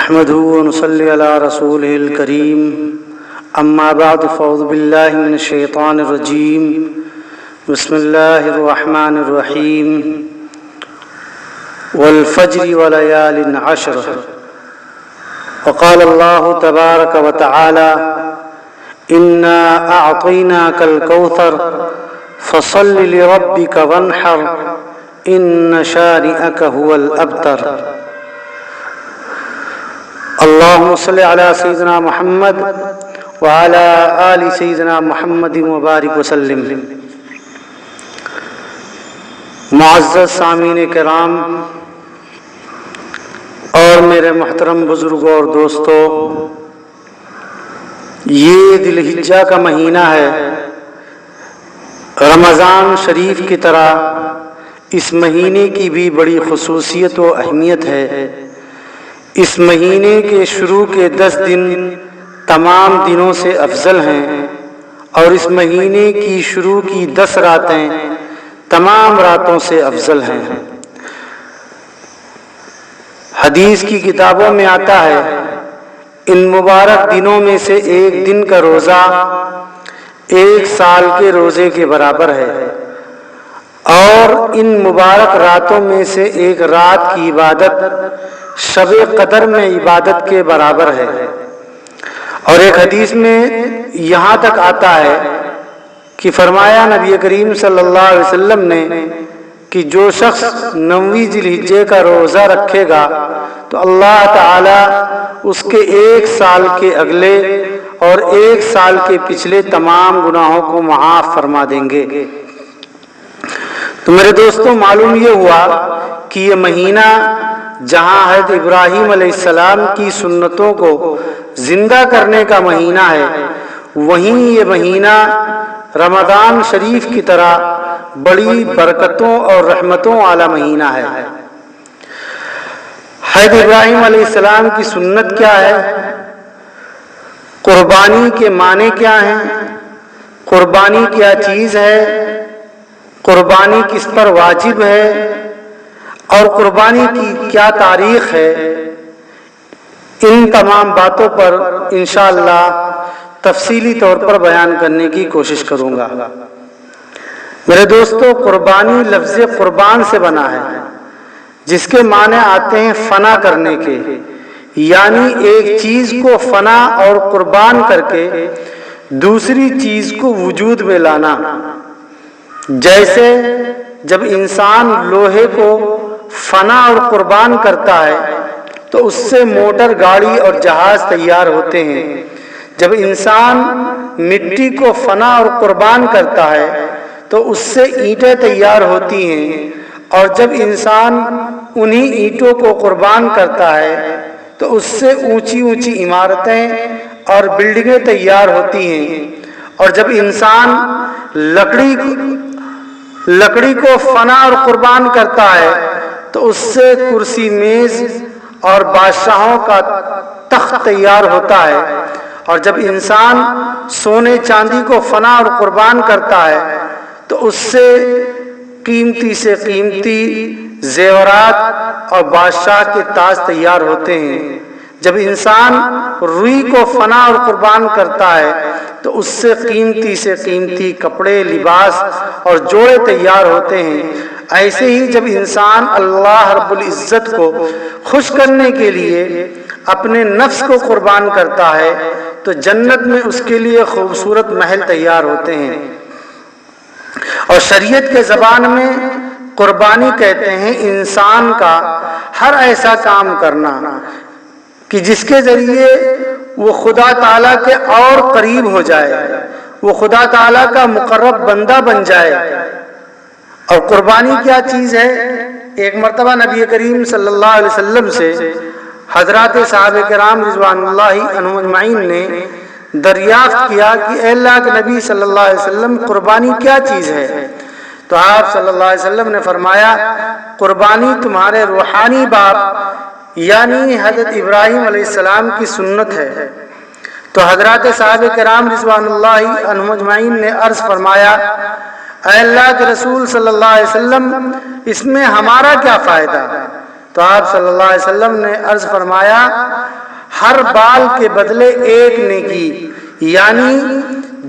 نحمده ونصلي على رسوله الكريم اما بعد فاعوذ بالله من الشيطان الرجيم بسم الله الرحمن الرحيم والفجر وليال عشر وقال الله تبارك وتعالى إنا أعطيناك الكوثر فصل لربك وانحر إن شانئك هو الأبتر اللهم صل على سيدنا محمد وعلى آل سيدنا محمد وبارك وسلم۔ معزز سامعین کرام اور میرے محترم بزرگوں اور دوستوں، یہ ذی الحجہ کا مہینہ ہے۔ رمضان شریف کی طرح اس مہینے کی بھی بڑی خصوصیت و اہمیت ہے۔ اس مہینے کے شروع کے 10 دن تمام دنوں سے افضل ہیں، اور اس مہینے کی شروع کی 10 راتیں تمام راتوں سے افضل ہیں۔ حدیث کی کتابوں میں آتا ہے ان مبارک دنوں میں سے ایک دن کا روزہ 1 سال کے روزے کے برابر ہے، اور ان مبارک راتوں میں سے ایک رات کی عبادت شب قدر میں عبادت کے برابر ہے۔ اور ایک حدیث میں یہاں تک آتا ہے کہ فرمایا نبی کریم صلی اللہ علیہ وسلم نے کہ جو شخص 9ویں ذی الحجہ کا روزہ رکھے گا تو اللہ تعالی اس کے 1 سال کے اگلے اور 1 سال کے پچھلے تمام گناہوں کو معاف فرما دیں گے۔ تو میرے دوستوں، معلوم یہ ہوا کہ یہ مہینہ جہاں حضرت ابراہیم علیہ السلام کی سنتوں کو زندہ کرنے کا مہینہ ہے، وہیں یہ مہینہ رمضان شریف کی طرح بڑی برکتوں اور رحمتوں والا مہینہ ہے۔ حضرت ابراہیم علیہ السلام کی سنت کیا ہے؟ قربانی کے معنی کیا ہیں؟ قربانی کیا چیز ہے؟ قربانی کس پر واجب ہے؟ اور قربانی کی کیا تاریخ ہے؟ ان تمام باتوں پر انشاءاللہ تفصیلی طور پر بیان کرنے کی کوشش کروں گا۔ میرے دوستو، قربانی لفظ قربان سے بنا ہے، جس کے معنی آتے ہیں فنا کرنے کے، یعنی ایک چیز کو فنا اور قربان کر کے دوسری چیز کو وجود میں لانا۔ جیسے جب انسان لوہے کو فنا اور قربان کرتا ہے تو اس سے موٹر، گاڑی اور جہاز تیار ہوتے ہیں۔ جب انسان مٹی کو فنا اور قربان کرتا ہے تو اس سے اینٹیں تیار ہوتی ہیں، اور جب انسان انہی اینٹوں کو قربان کرتا ہے تو اس سے اونچی اونچی عمارتیں اور بلڈنگیں تیار ہوتی ہیں، اور جب انسان لکڑی کو فنا اور قربان کرتا ہے تو اس سے کرسی، میز اور بادشاہوں کا تخت تیار ہوتا ہے، اور جب انسان سونے چاندی کو فنا اور قربان کرتا ہے تو اس سے قیمتی سے قیمتی زیورات اور بادشاہ کے تاج تیار ہوتے ہیں۔ جب انسان روئی کو فنا اور قربان کرتا ہے تو اس سے قیمتی کپڑے، لباس اور جوڑے تیار ہوتے ہیں۔ ایسے ہی جب انسان اللہ رب العزت کو خوش کرنے کے لیے اپنے نفس کو قربان کرتا ہے تو جنت میں اس کے لیے خوبصورت محل تیار ہوتے ہیں۔ اور شریعت کے زبان میں قربانی کہتے ہیں انسان کا ہر ایسا کام کرنا کہ جس کے ذریعے وہ خدا تعالیٰ کے اور قریب ہو جائے، وہ خدا تعالیٰ کا مقرب بندہ بن جائے۔ اور قربانی کیا چیز ہے؟ ایک مرتبہ نبی کریم صلی اللہ علیہ وسلم سے حضرات صحابہ کرام رضوان اللہ عنہم اجمعین نے دریافت کیا کہ اے اللہ کے نبی صلی اللہ علیہ وسلم، قربانی کیا چیز ہے؟ تو آپ صلی اللہ علیہ وسلم نے فرمایا، قربانی تمہارے روحانی باپ یعنی حضرت ابراہیم علیہ السلام کی سنت ہے۔ تو حضرات صحابہ کرام رضوان اللہ عنہم اجمعین نے عرض فرمایا، اے اللہ کے رسول صلی اللہ علیہ وسلم، اس میں ہمارا کیا فائدہ؟ تو آپ صلی اللہ علیہ وسلم نے عرض فرمایا ہر بال کے بدلے ایک نیکی، یعنی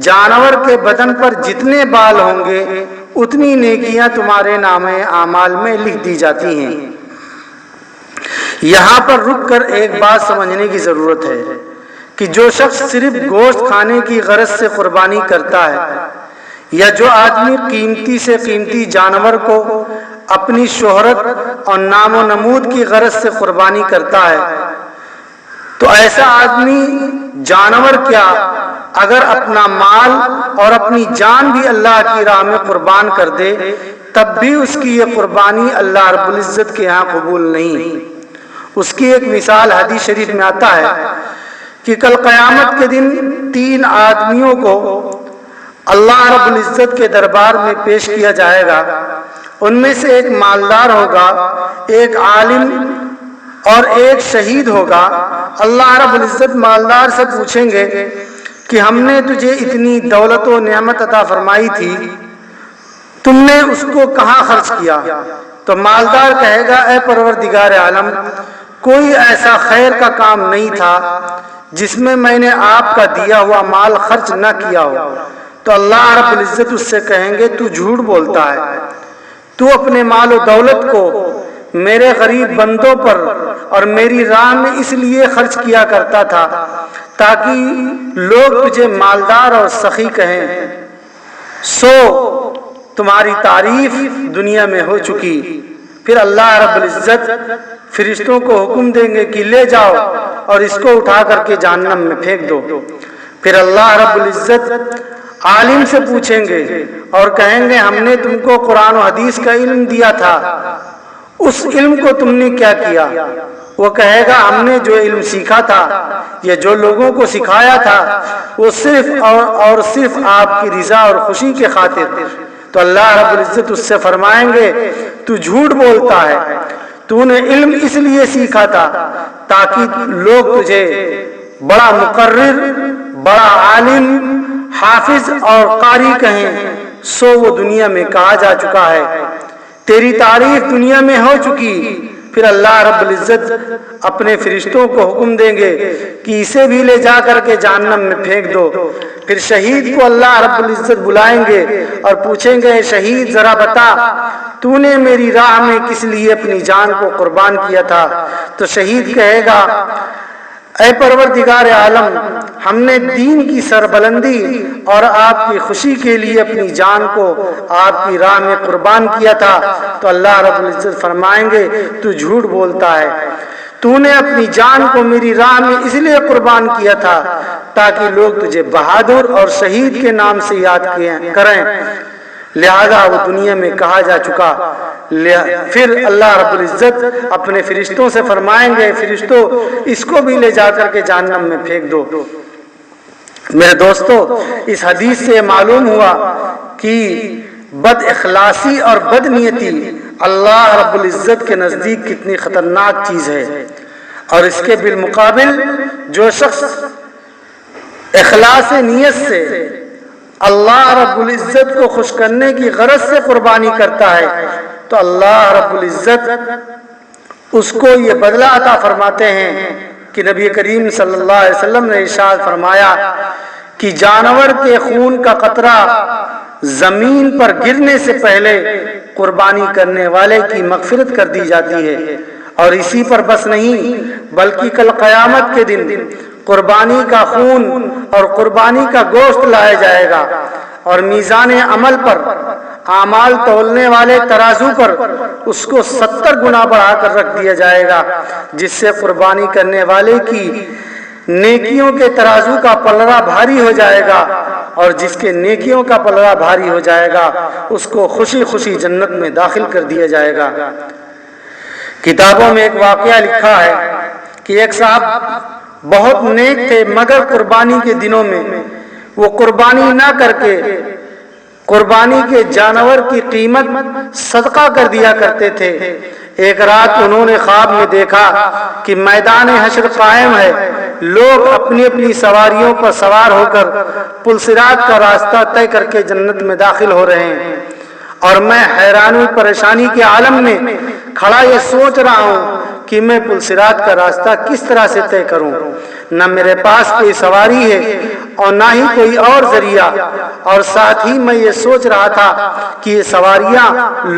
جانور کے بدن پر جتنے بال ہوں گے اتنی نیکیاں تمہارے نامہ اعمال میں لکھ دی جاتی ہیں۔ یہاں پر رک کر ایک بات سمجھنے کی ضرورت ہے کہ جو شخص صرف گوشت کھانے کی غرض سے قربانی کرتا ہے، یا جو آدمی قیمتی سے قیمتی جانور کو اپنی شہرت اور نام و نمود کی غرض سے قربانی کرتا ہے، تو ایسا آدمی جانور کیا اگر اپنا مال اور اپنی جان بھی اللہ کی راہ میں قربان کر دے تب بھی اس کی یہ قربانی اللہ رب العزت کے ہاں قبول نہیں۔ اس کی ایک مثال حدیث شریف میں آتا ہے کہ کل قیامت کے دن 3 آدمیوں کو اللہ رب العزت کے دربار میں پیش کیا جائے گا۔ ان میں سے ایک مالدار ہوگا، ایک عالم اور ایک شہید ہوگا۔ اللہ رب العزت مالدار سے پوچھیں گے کہ ہم نے تجھے اتنی دولت و نعمت عطا فرمائی تھی، تم نے اس کو کہاں خرچ کیا؟ تو مالدار کہے گا، اے پروردگار عالم، کوئی ایسا خیر کا کام نہیں تھا جس میں نے آپ کا دیا ہوا مال خرچ نہ کیا ہو۔ تو اللہ رب العزت اس سے کہیں گے، تو جھوٹ بولتا ہے، تو اپنے مال و دولت کو میرے غریب بندوں پر اور میری راہ میں اس لیے خرچ کیا کرتا تھا تاکہ لوگ تجھے مالدار اور سخی کہیں، سو تمہاری تعریف دنیا میں ہو چکی۔ پھر اللہ رب العزت فرشتوں کو حکم دیں گے کہ لے جاؤ اور اس کو اٹھا کر کے جہنم میں پھینک دو۔ پھر اللہ رب العزت عالم سے پوچھیں گے اور کہیں گے، ہم نے تم کو قرآن و حدیث کا علم دیا تھا، اس علم کو تم نے کیا کیا؟ وہ کہے گا، ہم نے جو علم سیکھا تھا یا جو لوگوں کو سکھایا تھا وہ صرف اور صرف آپ کی رضا اور خوشی کے خاطر۔ تو اللہ رب العزت اس سے فرمائیں گے، تو جھوٹ بولتا ہے، تو نے علم اس لیے سیکھا تھا تاکہ لوگ تجھے بڑا مقرر، بڑا عالم، حافظ اور قاری کہیں، سو وہ دنیا میں کہا جا چکا ہے، تیری تعریف دنیا میں ہو چکی۔ پھر اللہ رب العزت اپنے فرشتوں کو حکم دیں گے کہ اسے بھی لے جا کر کے جہنم میں پھینک دو۔ پھر شہید کو اللہ رب العزت بلائیں گے اور پوچھیں گے، شہید ذرا بتا تو نے میری راہ میں کس لیے اپنی جان کو قربان کیا تھا؟ تو شہید کہے گا، اے پروردگار عالم، ہم نے دین کی سربلندی اور آپ کی خوشی کے لیے اپنی جان کو آپ کی راہ میں قربان کیا تھا۔ تو اللہ رب العزت فرمائیں گے، تو جھوٹ بولتا ہے، تو نے اپنی جان کو میری راہ میں اس لیے قربان کیا تھا تاکہ لوگ تجھے بہادر اور شہید کے نام سے یاد کریں، لہذا وہ دنیا میں کہا جا چکا۔ پھر اللہ رب العزت اپنے فرشتوں سے فرمائیں گے، فرشتوں اس کو بھی لے جا کر کے جہنم میں پھینک دو۔ میرے دوستو، اس حدیث سے معلوم ہوا کہ بد اخلاصی اور بد نیتی اللہ رب العزت کے نزدیک کتنی خطرناک چیز ہے، اور اس کے بالمقابل جو شخص اخلاص نیت سے اللہ رب العزت کو خوش کرنے کی غرض سے قربانی کرتا ہے تو اللہ رب العزت اس کو یہ بدلہ عطا فرماتے ہیں کہ نبی کریم صلی اللہ علیہ وسلم نے ارشاد فرمایا کہ جانور کے خون کا قطرہ زمین پر گرنے سے پہلے قربانی کرنے والے کی مغفرت کر دی جاتی ہے، اور اسی پر بس نہیں بلکہ کل قیامت کے دن قربانی کا خون اور قربانی کا گوشت لایا جائے گا، اور میزان عمل پر، اعمال تولنے والے ترازو پر اس کو 70 گنا بڑھا کر رکھ دیا جائے گا، جس سے قربانی کرنے والے کی نیکیوں کے ترازو کا پلڑا بھاری ہو جائے گا، اور جس کے نیکیوں کا پلڑا بھاری ہو جائے گا اس کو خوشی خوشی جنت میں داخل کر دیا جائے گا۔ کتابوں میں ایک واقعہ لکھا ہے کہ ایک صاحب بہت نیک تھے، مگر قربانی کے دنوں میں وہ قربانی نہ کر کے قربانی کے جانور کی قیمت صدقہ کر دیا کرتے تھے۔ ایک رات انہوں نے خواب میں دیکھا کہ میدان حشر قائم ہے، لوگ اپنی اپنی سواریوں پر سوار ہو کر پلصراط کا راستہ طے کر کے جنت میں داخل ہو رہے ہیں، اور میں حیرانی پریشانی کے عالم میں کھڑا یہ سوچ رہا ہوں کہ میں پل صراط کا راستہ کس طرح سے طے کروں، نہ میرے پاس کوئی سواری ہے اور نہ ہی کوئی اور ذریعہ، اور ساتھ ہی میں یہ سوچ رہا تھا کہ یہ سواریاں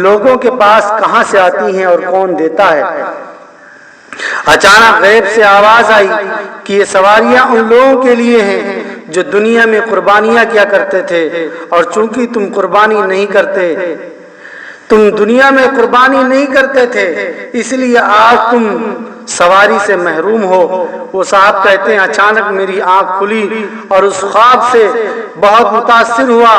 لوگوں کے پاس کہاں سے آتی ہیں اور کون دیتا ہے۔ اچانک غیب سے آواز آئی کہ یہ سواریاں ان لوگوں کے لیے ہیں جو دنیا میں قربانیاں کیا کرتے تھے، اور چونکہ تم قربانی نہیں کرتے، تم دنیا میں قربانی نہیں کرتے تھے، اس لیے آج تم سواری سے محروم ہو۔ وہ صاحب کہتے ہیں اچانک میری آنکھ کھلی اور اس خواب سے بہت متاثر ہوا،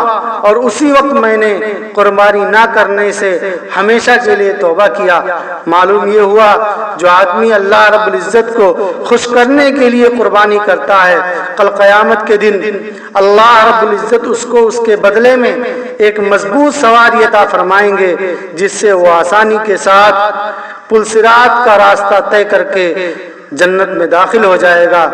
اور اسی وقت میں نے قربانی نہ کرنے سے ہمیشہ کے لیے توبہ کیا۔ معلوم یہ ہوا جو آدمی اللہ رب العزت کو خوش کرنے کے لیے قربانی کرتا ہے، کل قیامت کے دن اللہ رب العزت اس کو اس کے بدلے میں ایک مضبوط سواری عطا فرمائیں گے، جس سے وہ آسانی کے ساتھ پل صراط کا راستہ طے کر کے جنت میں داخل ہو جائے گا۔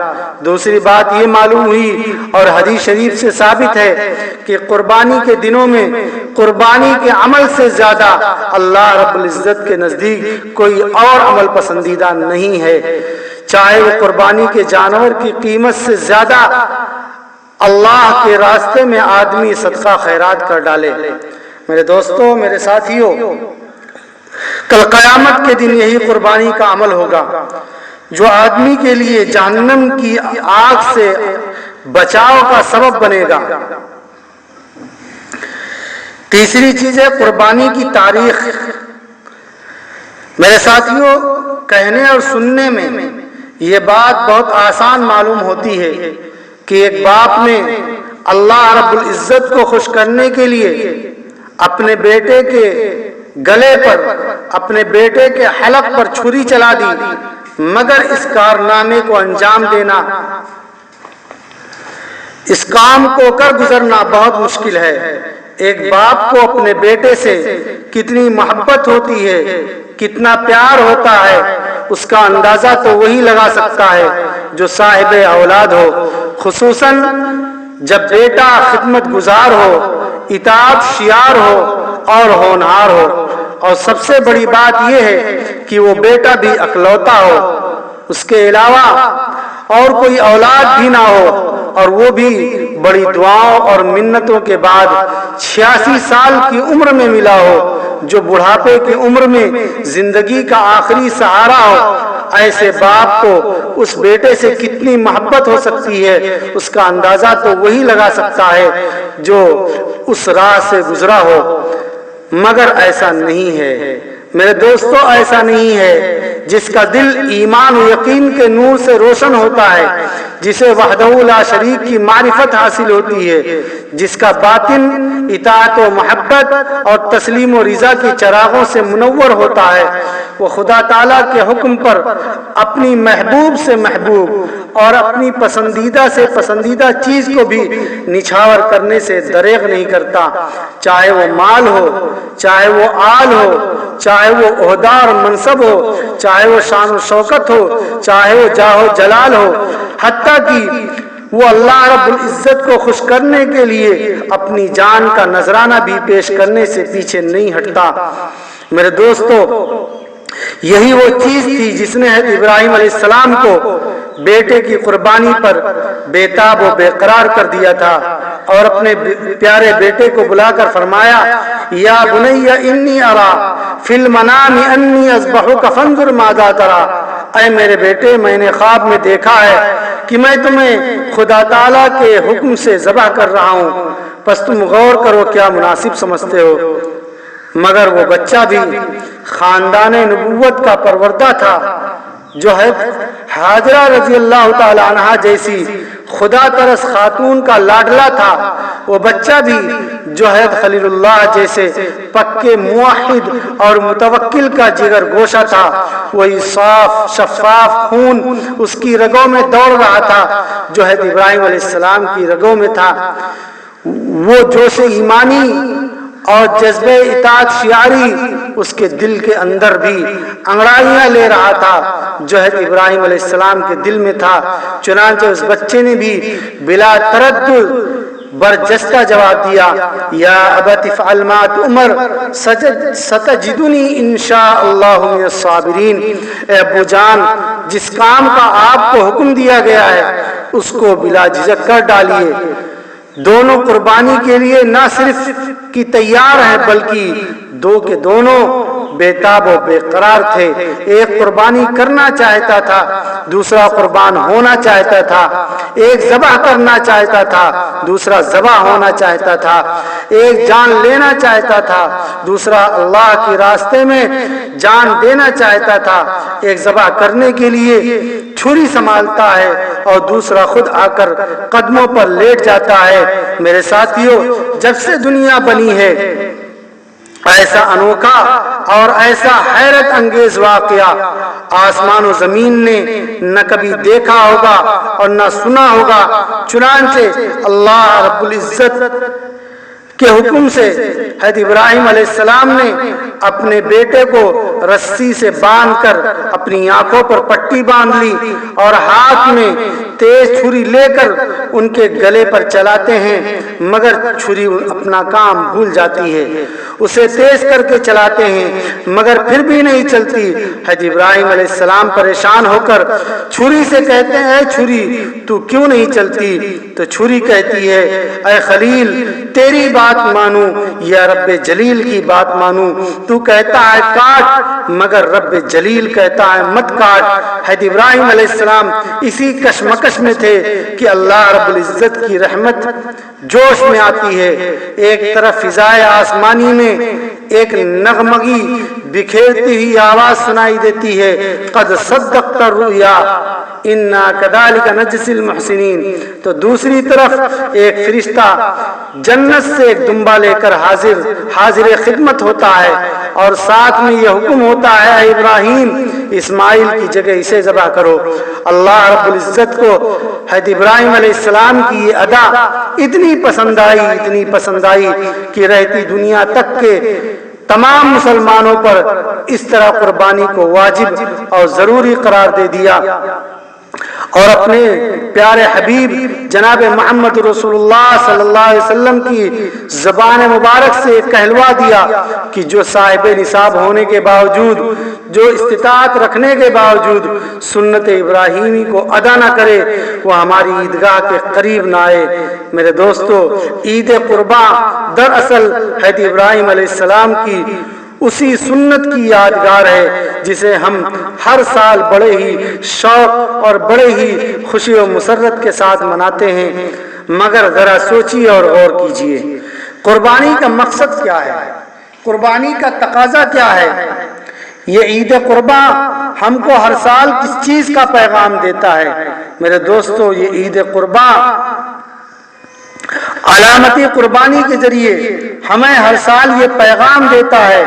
دوسری بات یہ معلوم ہوئی اور حدیث شریف سے ثابت ہے کہ قربانی کے دنوں میں قربانی کے عمل سے زیادہ اللہ رب العزت کے نزدیک کوئی اور عمل پسندیدہ نہیں ہے، چاہے وہ قربانی کے جانور کی قیمت سے زیادہ اللہ کے راستے میں آدمی صدقہ خیرات کر ڈالے۔ میرے دوستو، میرے ساتھیو، کل قیامت کے دن یہی قربانی کا عمل ہوگا جو آدمی کے لیے جہنم کی آگ سے بچاؤ کا سبب بنے گا۔ تیسری چیز ہے قربانی کی تاریخ۔ میرے ساتھیوں، کہنے اور سننے میں یہ بات بہت آسان معلوم ہوتی ہے کہ ایک باپ نے اللہ رب العزت کو خوش کرنے کے لیے اپنے بیٹے کے گلے پر، اپنے بیٹے کے حلق پر چھری چلا دی، مگر اس کارنامے کو انجام دینا، اس کام کو کر گزرنا بہت مشکل ہے۔ ایک باپ کو اپنے بیٹے سے کتنی محبت ہوتی ہے، کتنا پیار ہوتا ہے، اس کا اندازہ تو وہی لگا سکتا ہے جو صاحب اولاد ہو، خصوصاً جب بیٹا خدمت گزار ہو، اطاعت شیار ہو اور ہونہار ہو، اور سب سے بڑی بات یہ ہے کہ وہ بیٹا بھی اکلوتا ہو، اس کے علاوہ اور کوئی اولاد بھی نہ ہو، اور وہ بھی بڑی دعاؤں اور منتوں کے بعد 86 سال کی عمر میں ملا ہو، جو بڑھاپے کی عمر میں زندگی کا آخری سہارا ہو۔ ایسے باپ کو اس بیٹے سے کتنی محبت ہو سکتی ہے، اس کا اندازہ تو وہی لگا سکتا ہے جو اس راہ سے گزرا ہو، مگر ایسا نہیں ہے میرے دوستو، ایسا نہیں ہے۔ جس کا دل ایمان و یقین کے نور سے روشن ہوتا ہے، جسے وحدہ لا شریک کی معرفت حاصل ہوتی ہے، جس کا باطن اطاعت و محبت اور تسلیم و رضا کی چراغوں سے منور ہوتا ہے، وہ خدا تعالیٰ کے حکم پر اپنی محبوب سے محبوب اور اپنی پسندیدہ سے پسندیدہ چیز کو بھی نچھاور کرنے سے دریغ نہیں کرتا، چاہے وہ مال ہو، چاہے وہ آل ہو، چاہے وہ عہدہ اور منصب ہو، چاہے وہ شان و شوکت ہو، چاہے وہ جاہ و جلال ہو، حتیٰ کہ وہ اللہ رب العزت کو خوش کرنے کے لیے اپنی جان کا نذرانہ بھی پیش کرنے سے پیچھے نہیں ہٹتا۔ میرے دوستو، یہی وہ چیز تھی جس نے حضرت ابراہیم علیہ السلام کو بیٹے کی قربانی پر بے تاب و بے قرار کر دیا تھا، اور اپنے پیارے بیٹے کو بلا کر فرمایا، یا بنی انی ارا فی المنام انی اذبحک فانظر ماذا تری، اے میرے بیٹے، میں نے خواب میں دیکھا ہے کہ میں تمہیں خدا تعالیٰ کے حکم سے ذبح کر رہا ہوں، پس تم غور کرو کیا مناسب سمجھتے ہو۔ مگر وہ بچہ بھی خاندان نبوت کا پروردہ تھا، جو ہے حاجرہ رضی اللہ تعالی عنہا جیسی خدا ترس خاتون کا لاڈلا تھا، وہ بچہ بھی جو ہے خلیل اللہ جیسے پکے موحد اور متوکل کا جگر گوشہ تھا، وہی صاف شفاف خون اس کی رگوں میں دوڑ رہا تھا جو ہے ابراہیم علیہ السلام کی رگوں میں تھا۔ وہ جوش ایمانی اور جذبہ اطاعت شیاری اس کے دل کے اندر بھی انگڑائیاں لے رہا تھا جو ہے ابراہیم علیہ السلام کے دل میں تھا، چنانچہ اس بچے نے بھی بلا تردد برجستہ جواب دیا، یا ابت افعل ما تؤمر ستجدنی انشاء اللہ من الصابرین، اے ابو جان جس کام کا آپ کو حکم دیا گیا ہے اس کو بلا جھجک کر ڈالیے۔ دونوں قربانی کے لیے نہ صرف کی تیار ہیں بلکہ دو کے دونوں بے تاب و بے قرار تھے۔ ایک قربانی کرنا چاہتا تھا، دوسرا قربان ہونا چاہتا تھا۔ ایک ذبح کرنا چاہتا تھا، دوسرا ذبح ہونا چاہتا تھا۔ ایک جان لینا چاہتا تھا، دوسرا اللہ کے راستے میں جان دینا چاہتا تھا۔ ایک ذبح کرنے کے لیے چھری سنبھالتا ہے اور دوسرا خود آ کر قدموں پر لیٹ جاتا ہے۔ میرے ساتھیوں، جب سے دنیا بنی ہے ایسا انوکھا اور ایسا حیرت انگیز واقعہ آسمان و زمین نے نہ کبھی دیکھا ہوگا اور نہ سنا ہوگا۔ چنانچہ اللہ رب العزت کے حکم سے حضرت ابراہیم علیہ السلام نے اپنے بیٹے کو رسی سے باندھ کر اپنی آنکھوں پر پٹی باندھ لی اور ہاتھ میں تیز چھری لے کر ان کے گلے پر چلاتے ہیں، مگر چھری اپنا کام بھول جاتی ہے۔ اسے تیز کر کے چلاتے ہیں مگر پھر بھی نہیں چلتی۔ حضرت ابراہیم علیہ السلام پریشان ہو کر چھری سے کہتے ہیں، اے چھری تو کیوں نہیں چلتی؟ تو چھری کہتی ہے، اے خلیل تیری بات مانوں یا رب جلیل کی بات مانوں؟ تو کہتا ہے کاٹ، مگر رب جلیل کہتا ہے مت کاٹ۔ حضرت ابراہیم علیہ السلام اسی کشمکش میں تھے کہ اللہ رب العزت کی رحمت جوش میں آتی ہے۔ ایک طرف فضائے آسمانی میں ایک نغمگی بکھیرتی ہوئی آواز سنائی دیتی ہے، قد صدقت الرؤیا انا کذالک نجزی المحسنین۔ تو دوسری طرف ایک فرشتہ جنت سے ایک دمبا لے کر حاضر خدمت ہوتا ہے اور ساتھ میں یہ حکم ہوتا ہے، اے ابراہیم اسماعیل کی جگہ اسے ذبح کرو۔ اللہ رب العزت کو حضرت ابراہیم علیہ السلام کی یہ ادا اتنی پسند آئی کہ رہتی دنیا تک کے تمام مسلمانوں پر اس طرح قربانی کو واجب اور ضروری قرار دے دیا اور اپنے پیارے حبیب جناب محمد رسول اللہ صلی اللہ علیہ وسلم کی زبان مبارک سے کہلوا دیا کہ جو صاحب نصاب ہونے کے باوجود، جو استطاعت رکھنے کے باوجود سنت ابراہیمی کو ادا نہ کرے وہ ہماری عیدگاہ کے قریب نہ آئے۔ میرے دوستو، عید قرباں دراصل حضرت ابراہیم علیہ السلام کی اسی سنت کی یادگار ہے جسے ہم ہر سال بڑے ہی شوق اور بڑے ہی خوشی و مسرت کے ساتھ مناتے ہیں۔ مگر ذرا سوچیے اور غور کیجیے، قربانی کا مقصد کیا ہے؟ قربانی کا تقاضا کیا ہے؟ یہ عید قرباں ہم کو ہر سال کس چیز کا پیغام دیتا ہے؟ میرے دوستو، یہ عید قرباں علامتی قربانی کے ذریعے ہمیں ہر سال یہ پیغام دیتا ہے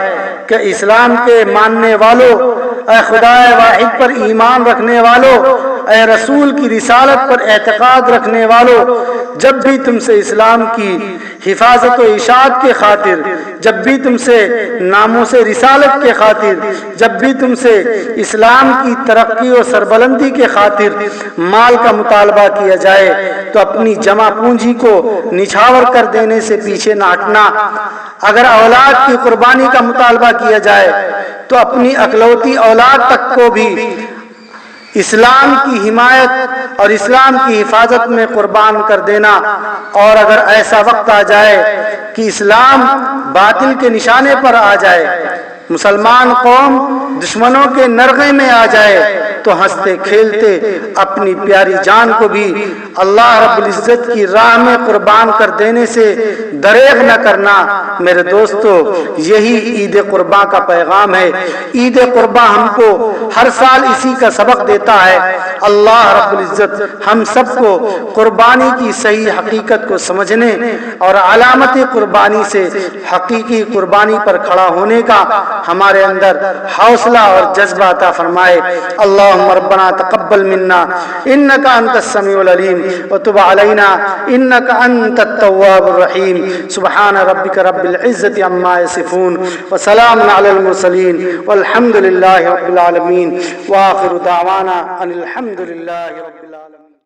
کہ اسلام کے ماننے والوں، اے خدا واحد پر ایمان رکھنے والوں، اے رسول کی رسالت پر اعتقاد رکھنے والوں، جب بھی تم سے اسلام کی حفاظت و اشاعت کے خاطر، جب بھی تم سے ناموس رسالت کے خاطر، جب بھی تم سے اسلام کی ترقی و سربلندی کے خاطر مال کا مطالبہ کیا جائے تو اپنی جمع پونجی کو نچھاور کر دینے سے پیچھے نہ ہٹنا۔ اگر اولاد کی قربانی کا مطالبہ کیا جائے تو اپنی اکلوتی اولاد تک کو بھی اسلام کی حمایت اور اسلام کی حفاظت میں قربان کر دینا۔ اور اگر ایسا وقت آ جائے کہ اسلام باطل کے نشانے پر آ جائے، مسلمان قوم دشمنوں کے نرغے میں آ جائے تو ہنستے کھیلتے اپنی پیاری جان کو بھی اللہ رب العزت کی راہ میں قربان کر دینے سے دریغ نہ کرنا۔ میرے دوستو، یہی عید قرباں کا پیغام ہے۔ عید قرباں ہم کو ہر سال اسی کا سبق دیتا ہے۔ اللہ رب العزت ہم سب کو قربانی کی صحیح حقیقت کو سمجھنے اور علامت قربانی سے حقیقی قربانی پر کھڑا ہونے کا ہمارے اندر حوصلہ اور جذبہ عطا فرمائے۔ اللہم ربنا تقبل منا انکا انت السمیع العلیم وتب علینا انکا انت التواب الرحیم۔ سبحان ربک رب العزت عما یصفون وسلام علی المرسلین والحمد للہ رب العالمین وآخر دعوانا ان الحمد للہ رب العالمین۔